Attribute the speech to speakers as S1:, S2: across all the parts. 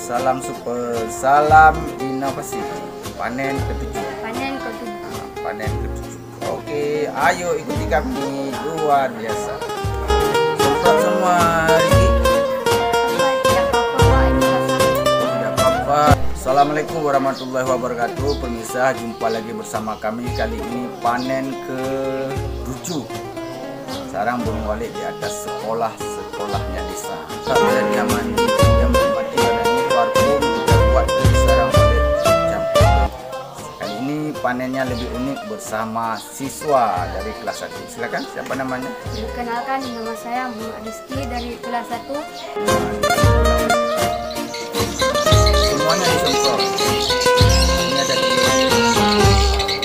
S1: salam super, salam inovasi. Panen ke-7.
S2: Panen ke-7.
S1: Panen ke-7. Oke, ayo ikuti kami, luar biasa. Semprot semua, Riki. Tidak apa-apa. Assalamualaikum warahmatullahi wabarakatuh. Pemirsa, jumpa lagi bersama kami. Kali ini panen ke-7. Sarang burung walet di atas sekolahnya desa. Ada nyaman yang menikmati ini parfum kita buat dari sarang walet campur. Kali ini panennya lebih unik bersama siswa dari kelas 1. Silakan, siapa namanya?
S2: Perkenalkan, nama saya Muhammad Rizky dari kelas 1.
S1: Semuanya disemprot.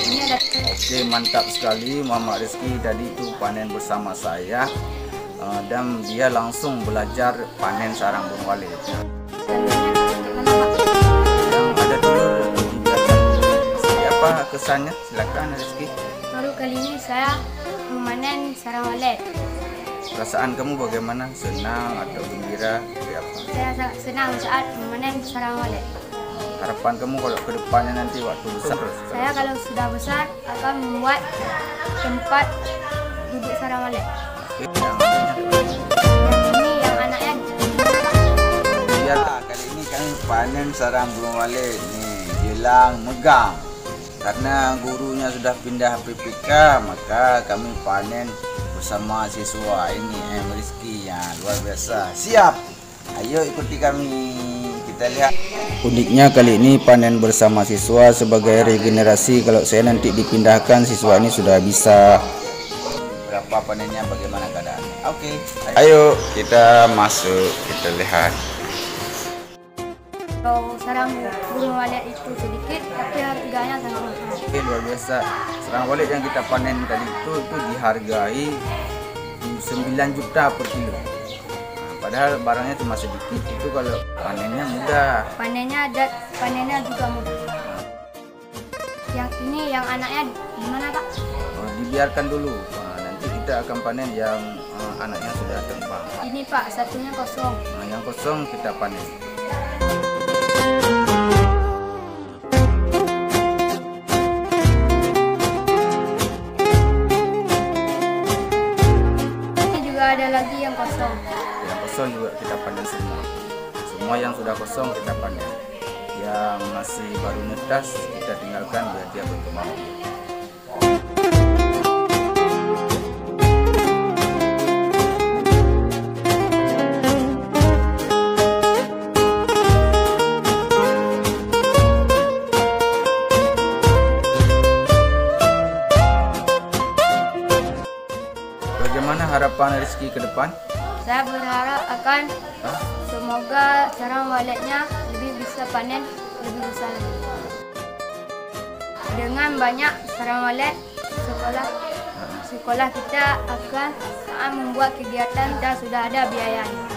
S1: Ini ada Oke, mantap sekali Muhammad Rizky. Tadi itu panen bersama saya dan dia langsung belajar panen sarang burung walet. Yang ada dulu apa kesannya? Silakan Rizky.
S2: Baru kali ini saya memanen sarang walet.
S1: Perasaan kamu bagaimana? Senang atau gembira?
S2: Saya sangat senang saat memanen sarang walet.
S1: Harapan kamu kalau ke depannya nanti waktu besar?
S2: Saya kalau sudah besar akan membuat tempat duduk sarang walet. Yang ini yang anaknya.
S1: Ya, kali ini kami panen sarang burung walet nih, Gilang Megang. Karena gurunya sudah pindah PPK, maka kami panen bersama siswa ini Rizky yang luar biasa. Siap? Ayo ikuti kami. Kita lihat. Uniknya kali ini panen bersama siswa sebagai regenerasi. Kalau saya nanti dipindahkan, siswa ini sudah bisa. Berapa panennya, bagaimana keadaannya? Oke, ayo kita masuk, kita lihat.
S2: Kalau sarang burung walet itu sedikit, tapi harganya sangat mahal.
S1: Oke, luar biasa. Sarang walet yang kita panen tadi itu dihargai 9 juta per kilo. Padahal barangnya cuma sedikit, itu kalau panennya mudah.
S2: Panennya juga mudah. Yang ini yang anaknya gimana, Pak?
S1: Dibiarkan dulu. Nanti kita akan panen yang anaknya sudah terbang.
S2: Ini Pak, satunya kosong.
S1: Yang kosong kita panen.
S2: Ini juga ada lagi yang kosong.
S1: Kosong juga kita panen semua. Semua yang sudah kosong kita panen. Yang masih baru netas kita tinggalkan biar dia berkembang. Bagaimana harapan Rizky ke depan?
S2: Saya berharap akan semoga sarang waletnya lebih bisa panen lebih besar lagi. Dengan banyak sarang walet, sekolah kita akan membuat kegiatan dan sudah ada biayanya.